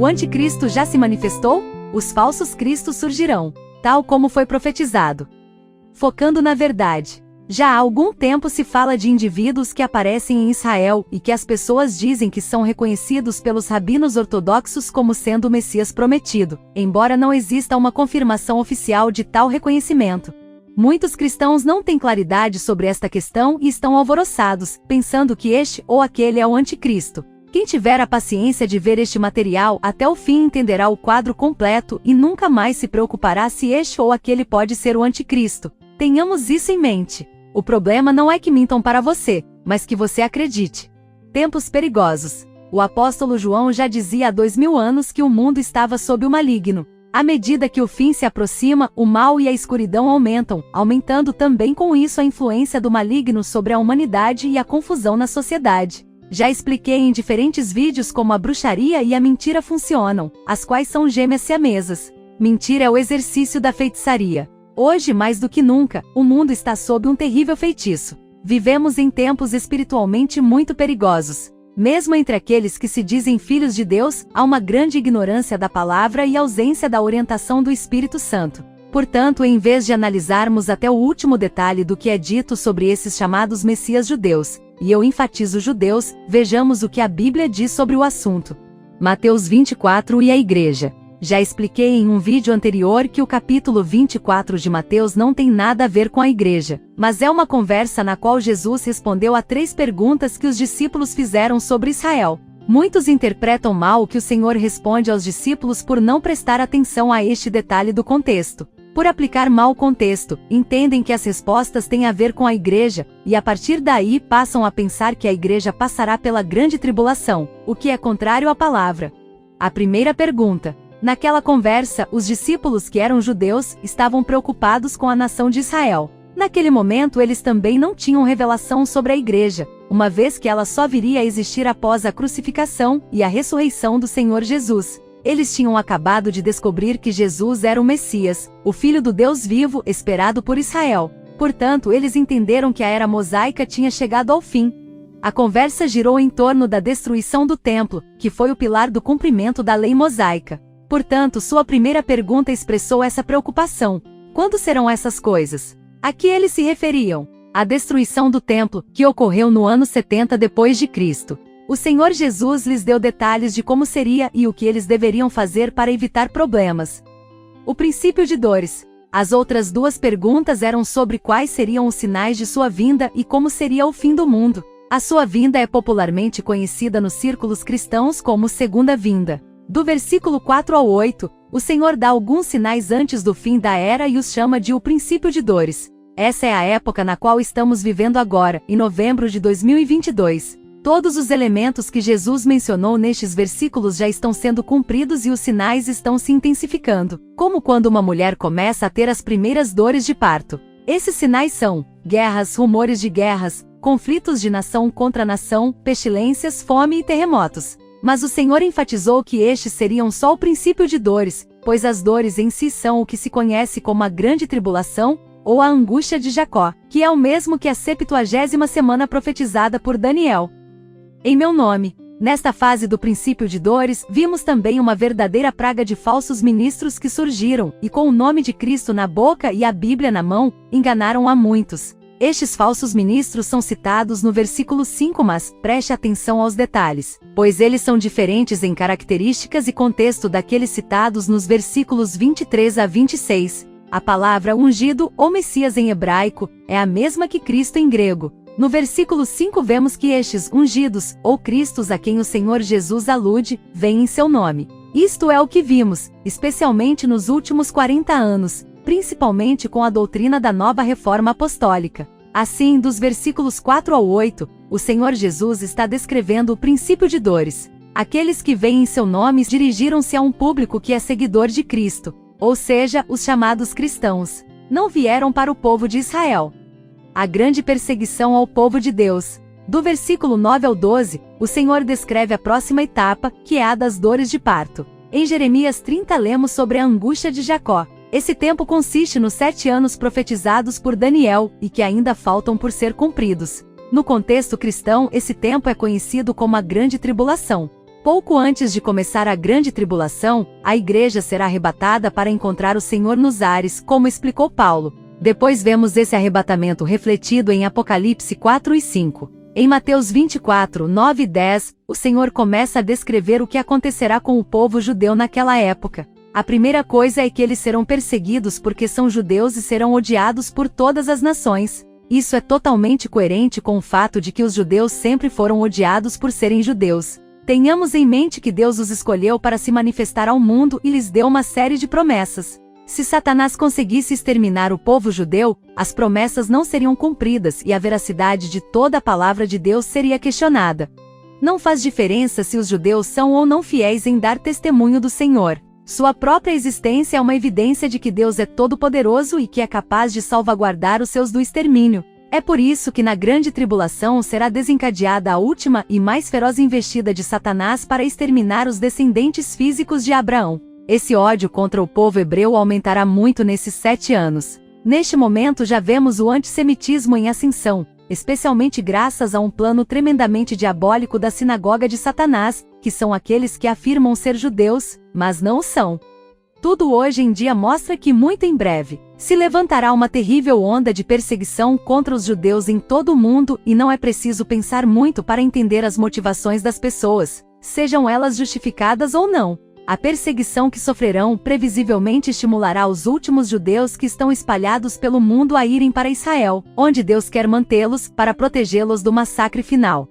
O anticristo já se manifestou? Os falsos cristos surgirão, tal como foi profetizado. Focando na verdade. Já há algum tempo se fala de indivíduos que aparecem em Israel e que as pessoas dizem que são reconhecidos pelos rabinos ortodoxos como sendo o Messias prometido, embora não exista uma confirmação oficial de tal reconhecimento. Muitos cristãos não têm claridade sobre esta questão e estão alvoroçados, pensando que este ou aquele é o anticristo. Quem tiver a paciência de ver este material até o fim entenderá o quadro completo e nunca mais se preocupará se este ou aquele pode ser o anticristo. Tenhamos isso em mente. O problema não é que mintam para você, mas que você acredite. Tempos perigosos. O apóstolo João já dizia há 2000 anos que o mundo estava sob o maligno. À medida que o fim se aproxima, o mal e a escuridão aumentam, aumentando também com isso a influência do maligno sobre a humanidade e a confusão na sociedade. Já expliquei em diferentes vídeos como a bruxaria e a mentira funcionam, as quais são gêmeas siamesas. Mentira é o exercício da feitiçaria. Hoje, mais do que nunca, o mundo está sob um terrível feitiço. Vivemos em tempos espiritualmente muito perigosos. Mesmo entre aqueles que se dizem filhos de Deus, há uma grande ignorância da palavra e ausência da orientação do Espírito Santo. Portanto, em vez de analisarmos até o último detalhe do que é dito sobre esses chamados Messias judeus, e eu enfatizo judeus, vejamos o que a Bíblia diz sobre o assunto. Mateus 24 e a Igreja. Já expliquei em um vídeo anterior que o capítulo 24 de Mateus não tem nada a ver com a igreja, mas é uma conversa na qual Jesus respondeu a 3 perguntas que os discípulos fizeram sobre Israel. Muitos interpretam mal o que o Senhor responde aos discípulos por não prestar atenção a este detalhe do contexto. Por aplicar mal o contexto, entendem que as respostas têm a ver com a igreja, e a partir daí passam a pensar que a igreja passará pela grande tribulação, o que é contrário à palavra. A primeira pergunta. Naquela conversa, os discípulos que eram judeus estavam preocupados com a nação de Israel. Naquele momento eles também não tinham revelação sobre a igreja, uma vez que ela só viria a existir após a crucificação e a ressurreição do Senhor Jesus. Eles tinham acabado de descobrir que Jesus era o Messias, o Filho do Deus vivo esperado por Israel. Portanto, eles entenderam que a era mosaica tinha chegado ao fim. A conversa girou em torno da destruição do templo, que foi o pilar do cumprimento da lei mosaica. Portanto, sua primeira pergunta expressou essa preocupação. Quando serão essas coisas? A que eles se referiam? A destruição do templo, que ocorreu no ano 70 depois de Cristo. O Senhor Jesus lhes deu detalhes de como seria e o que eles deveriam fazer para evitar problemas. O princípio de dores. As outras 2 perguntas eram sobre quais seriam os sinais de sua vinda e como seria o fim do mundo. A sua vinda é popularmente conhecida nos círculos cristãos como segunda vinda. Do versículo 4 ao 8, o Senhor dá alguns sinais antes do fim da era e os chama de o princípio de dores. Essa é a época na qual estamos vivendo agora, em novembro de 2022. Todos os elementos que Jesus mencionou nestes versículos já estão sendo cumpridos e os sinais estão se intensificando, como quando uma mulher começa a ter as primeiras dores de parto. Esses sinais são guerras, rumores de guerras, conflitos de nação contra nação, pestilências, fome e terremotos. Mas o Senhor enfatizou que estes seriam só o princípio de dores, pois as dores em si são o que se conhece como a grande tribulação, ou a angústia de Jacó, que é o mesmo que a 70ª semana profetizada por Daniel. Em meu nome, nesta fase do princípio de dores, vimos também uma verdadeira praga de falsos ministros que surgiram, e com o nome de Cristo na boca e a Bíblia na mão, enganaram a muitos. Estes falsos ministros são citados no versículo 5, mas preste atenção aos detalhes, pois eles são diferentes em características e contexto daqueles citados nos versículos 23 a 26. A palavra ungido ou Messias em hebraico é a mesma que Cristo em grego. No versículo 5 vemos que estes ungidos, ou Cristos a quem o Senhor Jesus alude, vêm em seu nome. Isto é o que vimos, especialmente nos últimos 40 anos, principalmente com a doutrina da nova reforma apostólica. Assim, dos versículos 4 ao 8, o Senhor Jesus está descrevendo o princípio de dores. Aqueles que vêm em seu nome dirigiram-se a um público que é seguidor de Cristo, ou seja, os chamados cristãos. Não vieram para o povo de Israel. A grande perseguição ao povo de Deus. Do versículo 9 ao 12, o Senhor descreve a próxima etapa, que é a das dores de parto. Em Jeremias 30 lemos sobre a angústia de Jacó. Esse tempo consiste nos 7 anos profetizados por Daniel, e que ainda faltam por ser cumpridos. No contexto cristão, esse tempo é conhecido como a Grande Tribulação. Pouco antes de começar a grande tribulação, a igreja será arrebatada para encontrar o Senhor nos ares, como explicou Paulo. Depois vemos esse arrebatamento refletido em Apocalipse 4 e 5. Em Mateus 24, 9 e 10, o Senhor começa a descrever o que acontecerá com o povo judeu naquela época. A primeira coisa é que eles serão perseguidos porque são judeus e serão odiados por todas as nações. Isso é totalmente coerente com o fato de que os judeus sempre foram odiados por serem judeus. Tenhamos em mente que Deus os escolheu para se manifestar ao mundo e lhes deu uma série de promessas. Se Satanás conseguisse exterminar o povo judeu, as promessas não seriam cumpridas e a veracidade de toda a palavra de Deus seria questionada. Não faz diferença se os judeus são ou não fiéis em dar testemunho do Senhor. Sua própria existência é uma evidência de que Deus é todo-poderoso e que é capaz de salvaguardar os seus do extermínio. É por isso que na grande tribulação será desencadeada a última e mais feroz investida de Satanás para exterminar os descendentes físicos de Abraão. Esse ódio contra o povo hebreu aumentará muito nesses 7 anos. Neste momento já vemos o antissemitismo em ascensão, especialmente graças a um plano tremendamente diabólico da sinagoga de Satanás, que são aqueles que afirmam ser judeus, mas não o são. Tudo hoje em dia mostra que muito em breve se levantará uma terrível onda de perseguição contra os judeus em todo o mundo e não é preciso pensar muito para entender as motivações das pessoas, sejam elas justificadas ou não. A perseguição que sofrerão previsivelmente estimulará os últimos judeus que estão espalhados pelo mundo a irem para Israel, onde Deus quer mantê-los para protegê-los do massacre final.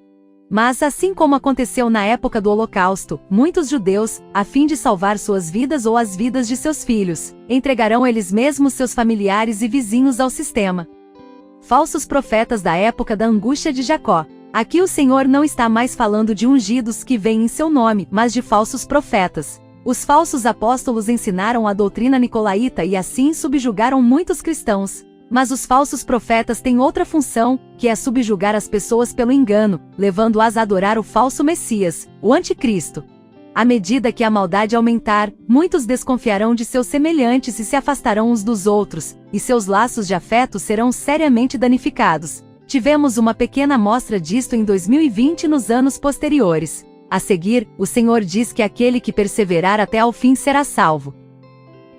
Mas assim como aconteceu na época do Holocausto, muitos judeus, a fim de salvar suas vidas ou as vidas de seus filhos, entregarão eles mesmos seus familiares e vizinhos ao sistema. Falsos profetas da época da angústia de Jacó. Aqui o Senhor não está mais falando de ungidos que vêm em seu nome, mas de falsos profetas. Os falsos apóstolos ensinaram a doutrina nicolaíta e assim subjugaram muitos cristãos. Mas os falsos profetas têm outra função, que é subjugar as pessoas pelo engano, levando-as a adorar o falso Messias, o Anticristo. À medida que a maldade aumentar, muitos desconfiarão de seus semelhantes e se afastarão uns dos outros, e seus laços de afeto serão seriamente danificados. Tivemos uma pequena amostra disto em 2020 e nos anos posteriores. A seguir, o Senhor diz que aquele que perseverar até ao fim será salvo.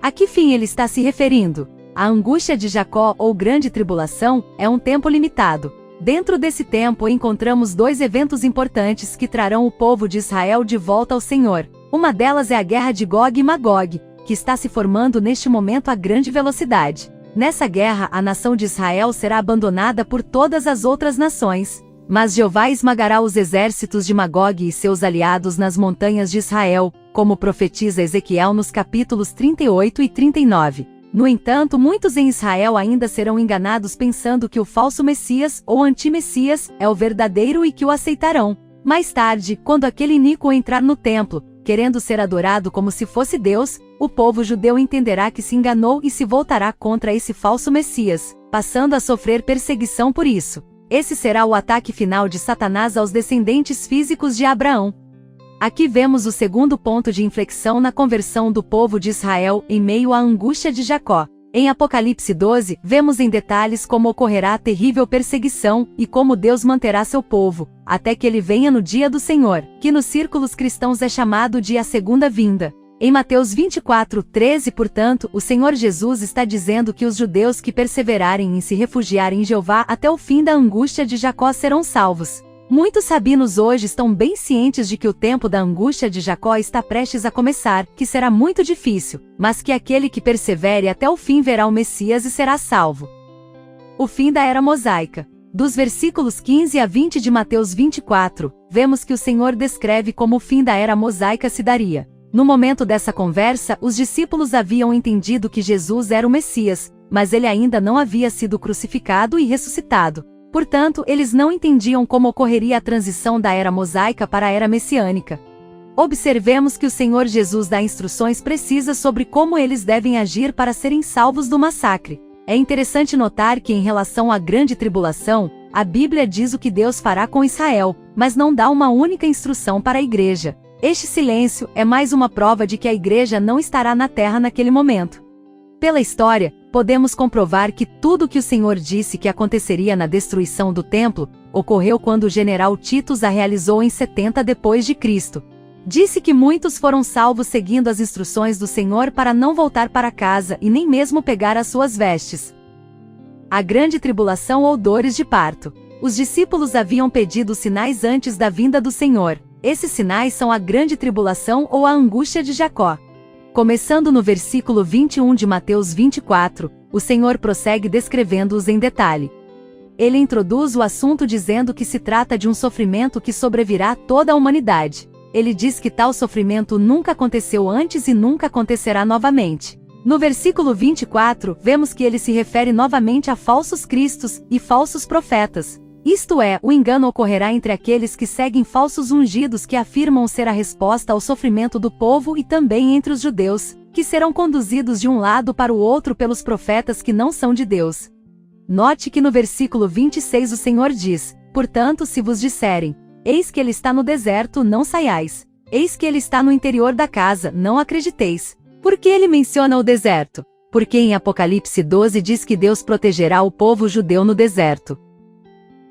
A que fim ele está se referindo? A angústia de Jacó ou grande tribulação é um tempo limitado. Dentro desse tempo encontramos 2 eventos importantes que trarão o povo de Israel de volta ao Senhor. Uma delas é a guerra de Gog e Magog, que está se formando neste momento a grande velocidade. Nessa guerra a nação de Israel será abandonada por todas as outras nações. Mas Jeová esmagará os exércitos de Magog e seus aliados nas montanhas de Israel, como profetiza Ezequiel nos capítulos 38 e 39. No entanto, muitos em Israel ainda serão enganados pensando que o falso Messias ou anti-Messias é o verdadeiro e que o aceitarão. Mais tarde, quando aquele iníquo entrar no templo, querendo ser adorado como se fosse Deus, o povo judeu entenderá que se enganou e se voltará contra esse falso Messias, passando a sofrer perseguição por isso. Esse será o ataque final de Satanás aos descendentes físicos de Abraão. Aqui vemos o segundo ponto de inflexão na conversão do povo de Israel em meio à angústia de Jacó. Em Apocalipse 12, vemos em detalhes como ocorrerá a terrível perseguição e como Deus manterá seu povo, até que ele venha no dia do Senhor, que nos círculos cristãos é chamado de a segunda vinda. Em Mateus 24, 13, portanto, o Senhor Jesus está dizendo que os judeus que perseverarem em se refugiar em Jeová até o fim da angústia de Jacó serão salvos. Muitos rabinos hoje estão bem cientes de que o tempo da angústia de Jacó está prestes a começar, que será muito difícil, mas que aquele que persevere até o fim verá o Messias e será salvo. O fim da era mosaica. Dos versículos 15 a 20 de Mateus 24, vemos que o Senhor descreve como o fim da era mosaica se daria. No momento dessa conversa, os discípulos haviam entendido que Jesus era o Messias, mas ele ainda não havia sido crucificado e ressuscitado. Portanto, eles não entendiam como ocorreria a transição da era mosaica para a era messiânica. Observemos que o Senhor Jesus dá instruções precisas sobre como eles devem agir para serem salvos do massacre. É interessante notar que em relação à grande tribulação, a Bíblia diz o que Deus fará com Israel, mas não dá uma única instrução para a igreja. Este silêncio é mais uma prova de que a igreja não estará na terra naquele momento. Pela história, podemos comprovar que tudo o que o Senhor disse que aconteceria na destruição do templo, ocorreu quando o general Titus a realizou em 70 depois de Cristo. Disse que muitos foram salvos seguindo as instruções do Senhor para não voltar para casa e nem mesmo pegar as suas vestes. A grande tribulação ou dores de parto. Os discípulos haviam pedido sinais antes da vinda do Senhor. Esses sinais são a grande tribulação ou a angústia de Jacó. Começando no versículo 21 de Mateus 24, o Senhor prossegue descrevendo-os em detalhe. Ele introduz o assunto dizendo que se trata de um sofrimento que sobrevirá a toda a humanidade. Ele diz que tal sofrimento nunca aconteceu antes e nunca acontecerá novamente. No versículo 24, vemos que ele se refere novamente a falsos cristos e falsos profetas. Isto é, o engano ocorrerá entre aqueles que seguem falsos ungidos que afirmam ser a resposta ao sofrimento do povo e também entre os judeus, que serão conduzidos de um lado para o outro pelos profetas que não são de Deus. Note que no versículo 26 o Senhor diz: portanto, se vos disserem, eis que ele está no deserto, não saiais. Eis que ele está no interior da casa, não acrediteis. Por que ele menciona o deserto? Porque em Apocalipse 12 diz que Deus protegerá o povo judeu no deserto.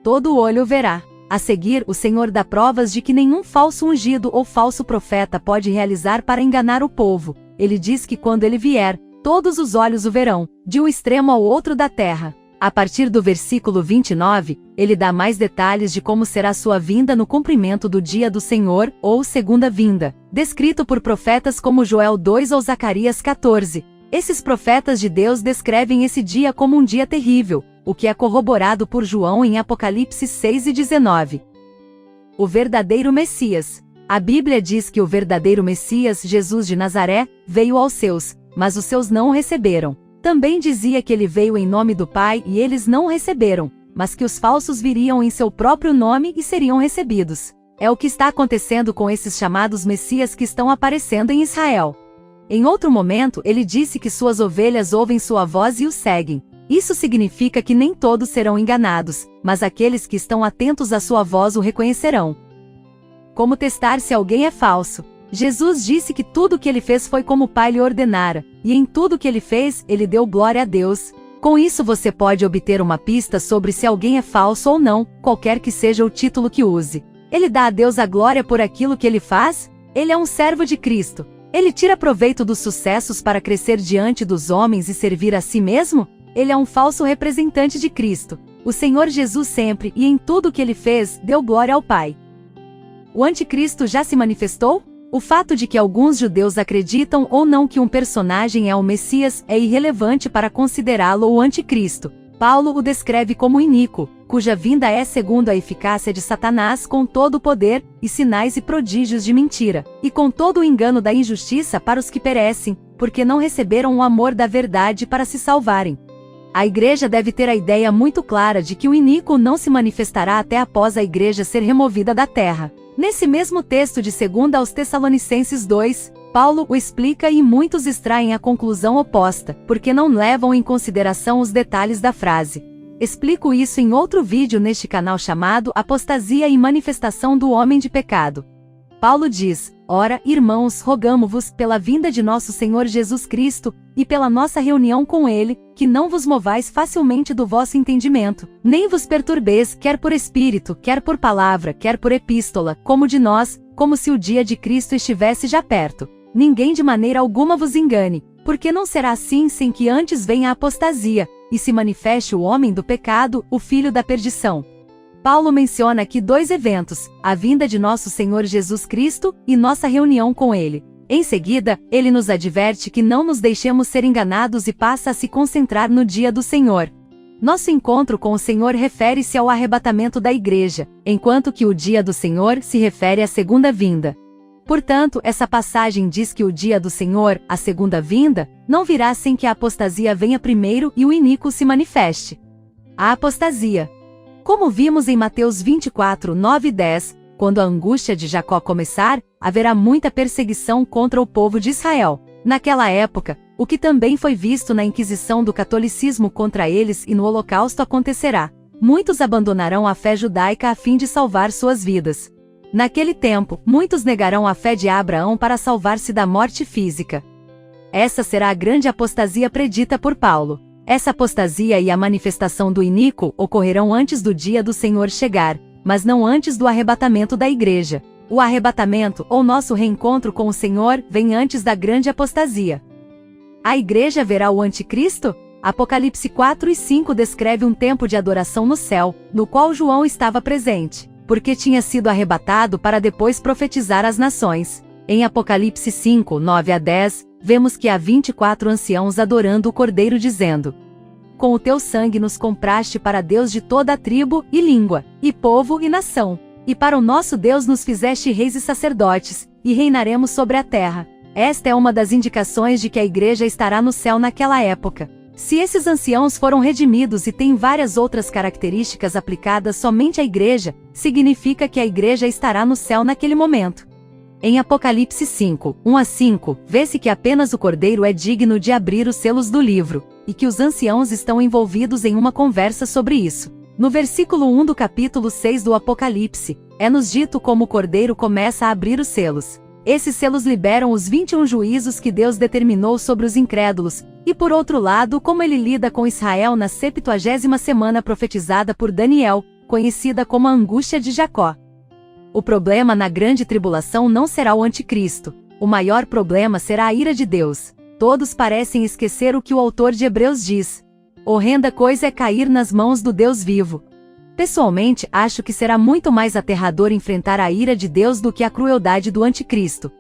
Todo olho verá. A seguir, o Senhor dá provas de que nenhum falso ungido ou falso profeta pode realizar para enganar o povo. Ele diz que quando ele vier, todos os olhos o verão, de um extremo ao outro da terra. A partir do versículo 29, ele dá mais detalhes de como será sua vinda no cumprimento do dia do Senhor, ou segunda vinda, descrito por profetas como Joel 2 ou Zacarias 14. Esses profetas de Deus descrevem esse dia como um dia terrível, o que é corroborado por João em Apocalipse 6 e 19. O verdadeiro Messias. A Bíblia diz que o verdadeiro Messias, Jesus de Nazaré, veio aos seus, mas os seus não o receberam. Também dizia que ele veio em nome do Pai e eles não o receberam, mas que os falsos viriam em seu próprio nome e seriam recebidos. É o que está acontecendo com esses chamados Messias que estão aparecendo em Israel. Em outro momento, ele disse que suas ovelhas ouvem sua voz e o seguem. Isso significa que nem todos serão enganados, mas aqueles que estão atentos à sua voz o reconhecerão. Como testar se alguém é falso? Jesus disse que tudo o que ele fez foi como o Pai lhe ordenara, e em tudo o que ele fez, ele deu glória a Deus. Com isso você pode obter uma pista sobre se alguém é falso ou não, qualquer que seja o título que use. Ele dá a Deus a glória por aquilo que ele faz? Ele é um servo de Cristo. Ele tira proveito dos sucessos para crescer diante dos homens e servir a si mesmo? Ele é um falso representante de Cristo. O Senhor Jesus sempre, e em tudo o que ele fez, deu glória ao Pai. O anticristo já se manifestou? O fato de que alguns judeus acreditam ou não que um personagem é o Messias é irrelevante para considerá-lo o anticristo. Paulo o descreve como iníquo, cuja vinda é segundo a eficácia de Satanás com todo o poder, e sinais e prodígios de mentira, e com todo o engano da injustiça para os que perecem, porque não receberam o amor da verdade para se salvarem. A igreja deve ter a ideia muito clara de que o iníquo não se manifestará até após a igreja ser removida da terra. Nesse mesmo texto de 2 aos Tessalonicenses 2, Paulo o explica e muitos extraem a conclusão oposta, porque não levam em consideração os detalhes da frase. Explico isso em outro vídeo neste canal chamado Apostasia e Manifestação do Homem de Pecado. Paulo diz: ora, irmãos, rogamo-vos, pela vinda de nosso Senhor Jesus Cristo, e pela nossa reunião com Ele, que não vos movais facilmente do vosso entendimento, nem vos perturbeis, quer por espírito, quer por palavra, quer por epístola, como de nós, como se o dia de Cristo estivesse já perto. Ninguém de maneira alguma vos engane, porque não será assim sem que antes venha a apostasia, e se manifeste o homem do pecado, o filho da perdição. Paulo menciona aqui dois eventos, a vinda de nosso Senhor Jesus Cristo e nossa reunião com Ele. Em seguida, ele nos adverte que não nos deixemos ser enganados e passa a se concentrar no dia do Senhor. Nosso encontro com o Senhor refere-se ao arrebatamento da igreja, enquanto que o dia do Senhor se refere à segunda vinda. Portanto, essa passagem diz que o dia do Senhor, a segunda vinda, não virá sem que a apostasia venha primeiro e o iníquo se manifeste. A apostasia. Como vimos em Mateus 24, 9 e 10, quando a angústia de Jacó começar, haverá muita perseguição contra o povo de Israel. Naquela época, o que também foi visto na Inquisição do catolicismo contra eles e no Holocausto acontecerá. Muitos abandonarão a fé judaica a fim de salvar suas vidas. Naquele tempo, muitos negarão a fé de Abraão para salvar-se da morte física. Essa será a grande apostasia predita por Paulo. Essa apostasia e a manifestação do iníquo ocorrerão antes do dia do Senhor chegar, mas não antes do arrebatamento da igreja. O arrebatamento, ou nosso reencontro com o Senhor, vem antes da grande apostasia. A igreja verá o anticristo? Apocalipse 4 e 5 descreve um tempo de adoração no céu, no qual João estava presente, porque tinha sido arrebatado para depois profetizar às nações. Em Apocalipse 5, 9 a 10, vemos que há 24 anciãos adorando o Cordeiro dizendo: com o teu sangue nos compraste para Deus de toda a tribo, e língua, e povo e nação. E para o nosso Deus nos fizeste reis e sacerdotes, e reinaremos sobre a terra. Esta é uma das indicações de que a igreja estará no céu naquela época. Se esses anciãos foram redimidos e têm várias outras características aplicadas somente à igreja, significa que a igreja estará no céu naquele momento. Em Apocalipse 5, 1 a 5, vê-se que apenas o Cordeiro é digno de abrir os selos do livro, e que os anciãos estão envolvidos em uma conversa sobre isso. No versículo 1 do capítulo 6 do Apocalipse, é-nos dito como o Cordeiro começa a abrir os selos. Esses selos liberam os 21 juízos que Deus determinou sobre os incrédulos, e por outro lado como ele lida com Israel na 70ª semana profetizada por Daniel, conhecida como a angústia de Jacó. O problema na grande tribulação não será o anticristo, o maior problema será a ira de Deus. Todos parecem esquecer o que o autor de Hebreus diz: horrenda coisa é cair nas mãos do Deus vivo. Pessoalmente, acho que será muito mais aterrador enfrentar a ira de Deus do que a crueldade do anticristo.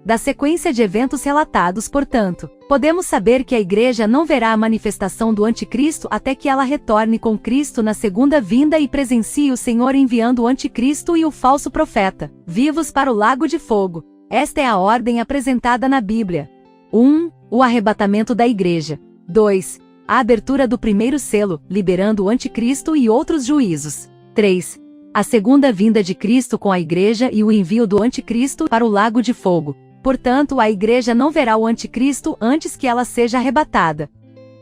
Da sequência de eventos relatados, portanto, podemos saber que a igreja não verá a manifestação do anticristo até que ela retorne com Cristo na segunda vinda e presencie o Senhor enviando o anticristo e o falso profeta, vivos para o lago de fogo. Esta é a ordem apresentada na Bíblia. 1. O arrebatamento da igreja. 2. A abertura do primeiro selo, liberando o anticristo e outros juízos. 3. A segunda vinda de Cristo com a igreja e o envio do anticristo para o lago de fogo. Portanto, a igreja não verá o anticristo antes que ela seja arrebatada.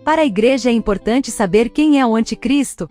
Para a igreja é importante saber quem é o anticristo.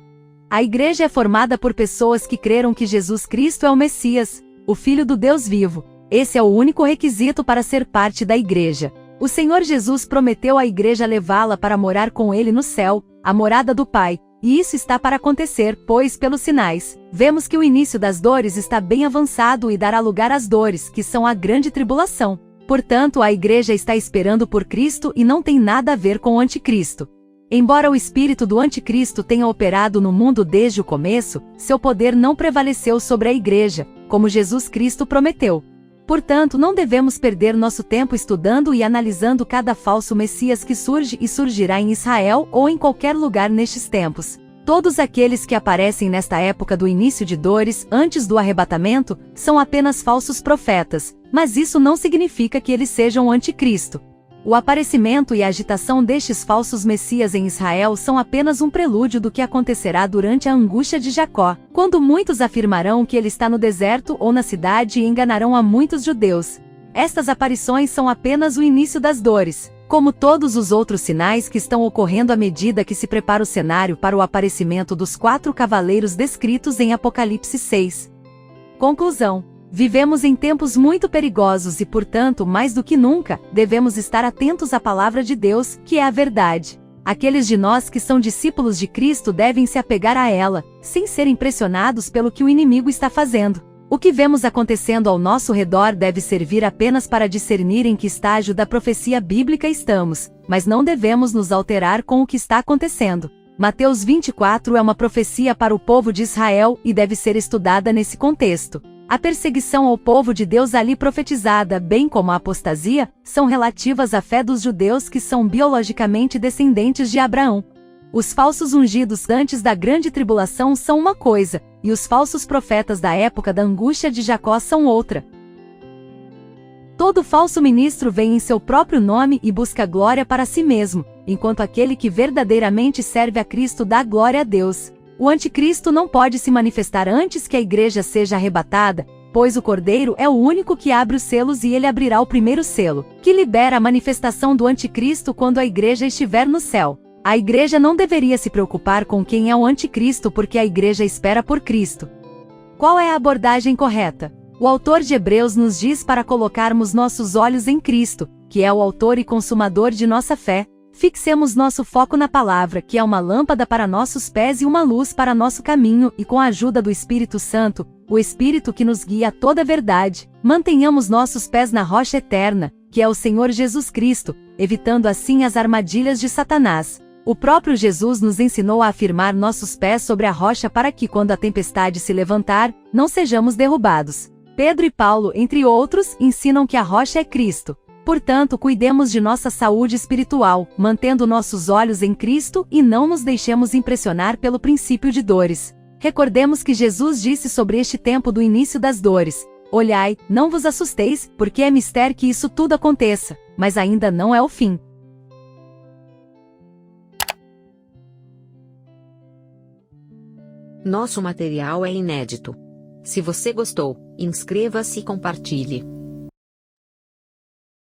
A igreja é formada por pessoas que creram que Jesus Cristo é o Messias, o Filho do Deus vivo. Esse é o único requisito para ser parte da igreja. O Senhor Jesus prometeu à igreja levá-la para morar com ele no céu, a morada do Pai, e isso está para acontecer, pois pelos sinais, vemos que o início das dores está bem avançado e dará lugar às dores, que são a grande tribulação. Portanto, a igreja está esperando por Cristo e não tem nada a ver com o anticristo. Embora o espírito do anticristo tenha operado no mundo desde o começo, seu poder não prevaleceu sobre a igreja, como Jesus Cristo prometeu. Portanto, não devemos perder nosso tempo estudando e analisando cada falso Messias que surge e surgirá em Israel ou em qualquer lugar nestes tempos. Todos aqueles que aparecem nesta época do início de dores, antes do arrebatamento, são apenas falsos profetas, mas isso não significa que eles sejam o anticristo. O aparecimento e a agitação destes falsos messias em Israel são apenas um prelúdio do que acontecerá durante a angústia de Jacó, quando muitos afirmarão que ele está no deserto ou na cidade e enganarão a muitos judeus. Estas aparições são apenas o início das dores, como todos os outros sinais que estão ocorrendo à medida que se prepara o cenário para o aparecimento dos 4 cavaleiros descritos em Apocalipse 6. Conclusão. Vivemos em tempos muito perigosos e, portanto, mais do que nunca, devemos estar atentos à palavra de Deus, que é a verdade. Aqueles de nós que são discípulos de Cristo devem se apegar a ela, sem ser impressionados pelo que o inimigo está fazendo. O que vemos acontecendo ao nosso redor deve servir apenas para discernir em que estágio da profecia bíblica estamos, mas não devemos nos alterar com o que está acontecendo. Mateus 24 é uma profecia para o povo de Israel e deve ser estudada nesse contexto. A perseguição ao povo de Deus ali profetizada, bem como a apostasia, são relativas à fé dos judeus que são biologicamente descendentes de Abraão. Os falsos ungidos antes da grande tribulação são uma coisa, e os falsos profetas da época da angústia de Jacó são outra. Todo falso ministro vem em seu próprio nome e busca glória para si mesmo, enquanto aquele que verdadeiramente serve a Cristo dá glória a Deus. O anticristo não pode se manifestar antes que a igreja seja arrebatada, pois o Cordeiro é o único que abre os selos e ele abrirá o primeiro selo, que libera a manifestação do anticristo quando a igreja estiver no céu. A igreja não deveria se preocupar com quem é o anticristo porque a igreja espera por Cristo. Qual é a abordagem correta? O autor de Hebreus nos diz para colocarmos nossos olhos em Cristo, que é o autor e consumador de nossa fé. Fixemos nosso foco na palavra, que é uma lâmpada para nossos pés e uma luz para nosso caminho, e com a ajuda do Espírito Santo, o Espírito que nos guia a toda a verdade, mantenhamos nossos pés na rocha eterna, que é o Senhor Jesus Cristo, evitando assim as armadilhas de Satanás. O próprio Jesus nos ensinou a afirmar nossos pés sobre a rocha para que, quando a tempestade se levantar, não sejamos derrubados. Pedro e Paulo, entre outros, ensinam que a rocha é Cristo. Portanto, cuidemos de nossa saúde espiritual, mantendo nossos olhos em Cristo e não nos deixemos impressionar pelo princípio de dores. Recordemos que Jesus disse sobre este tempo do início das dores: olhai, não vos assusteis, porque é mister que isso tudo aconteça, mas ainda não é o fim. Nosso material é inédito. Se você gostou, inscreva-se e compartilhe.